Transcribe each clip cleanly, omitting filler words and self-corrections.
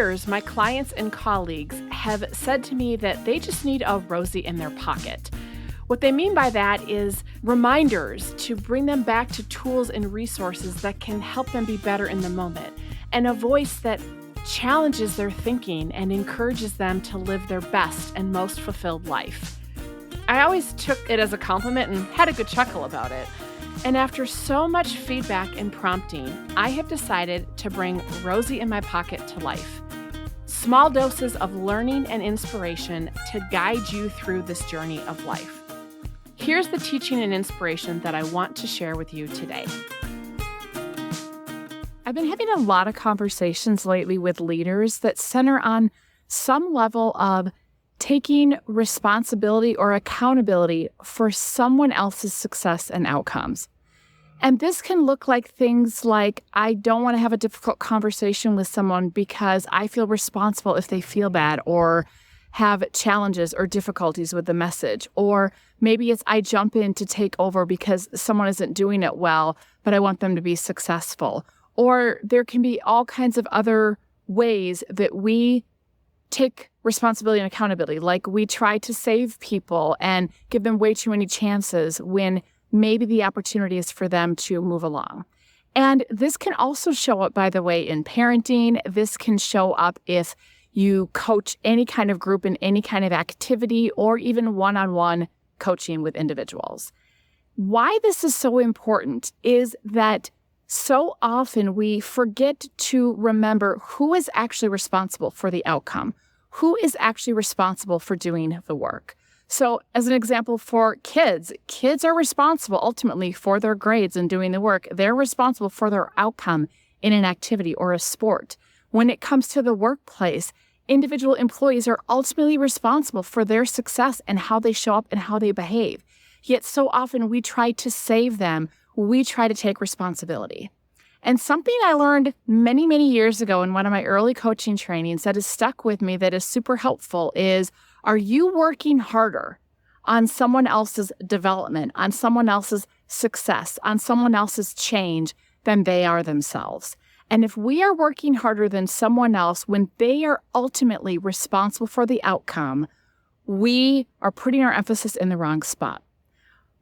years, my clients and colleagues have said to me that they just need a Rosie in their pocket. What they mean by that is reminders to bring them back to tools and resources that can help them be better in the moment, and a voice that challenges their thinking and encourages them to live their best and most fulfilled life. I always took it as a compliment and had a good chuckle about it. And after so much feedback and prompting, I have decided to bring Rosie in my pocket to life. Small doses of learning and inspiration to guide you through this journey of life. Here's the teaching and inspiration that I want to share with you today. I've been having a lot of conversations lately with leaders that center on some level of taking responsibility or accountability for someone else's success and outcomes. And this can look like things like, I don't want to have a difficult conversation with someone because I feel responsible if they feel bad or have challenges or difficulties with the message. Or maybe it's I jump in to take over because someone isn't doing it well, but I want them to be successful. Or there can be all kinds of other ways that we take responsibility and accountability, like we try to save people and give them way too many chances when maybe the opportunity is for them to move along. And this can also show up, by the way, in parenting. This can show up if you coach any kind of group in any kind of activity, or even one-on-one coaching with individuals. Why this is so important is that so often we forget to remember who is actually responsible for the outcome, who is actually responsible for doing the work. So as an example for kids are responsible ultimately for their grades and doing the work. They're responsible for their outcome in an activity or a sport. When it comes to the workplace, individual employees are ultimately responsible for their success and how they show up and how they behave. Yet so often we try to save them. We try to take responsibility. And something I learned many, many years ago in one of my early coaching trainings that has stuck with me that is super helpful is, are you working harder on someone else's development, on someone else's success, on someone else's change than they are themselves? And if we are working harder than someone else when they are ultimately responsible for the outcome, we are putting our emphasis in the wrong spot.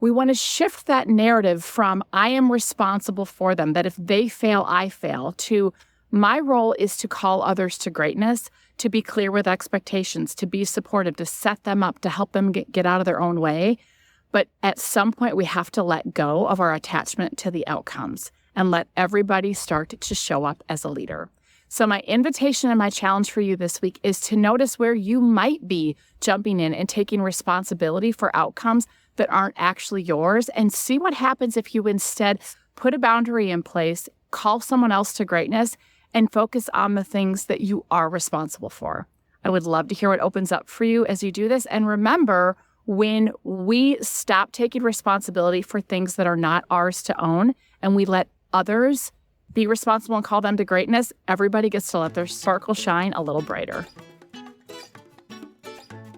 We want to shift that narrative from I am responsible for them, that if they fail, I fail, to my role is to call others to greatness, to be clear with expectations, to be supportive, to set them up, to help them get out of their own way. But at some point, we have to let go of our attachment to the outcomes and let everybody start to show up as a leader. So my invitation and my challenge for you this week is to notice where you might be jumping in and taking responsibility for outcomes that aren't actually yours, and see what happens if you instead put a boundary in place, call someone else to greatness, and focus on the things that you are responsible for. I would love to hear what opens up for you as you do this. And remember, when we stop taking responsibility for things that are not ours to own, and we let others be responsible and call them to greatness, everybody gets to let their sparkle shine a little brighter.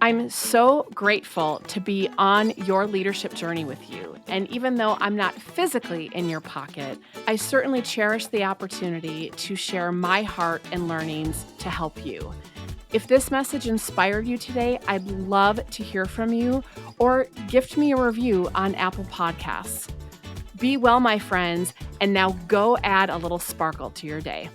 I'm so grateful to be on your leadership journey with you. And even though I'm not physically in your pocket, I certainly cherish the opportunity to share my heart and learnings to help you. If this message inspired you today, I'd love to hear from you, or gift me a review on Apple Podcasts. Be well, my friends, and now go add a little sparkle to your day.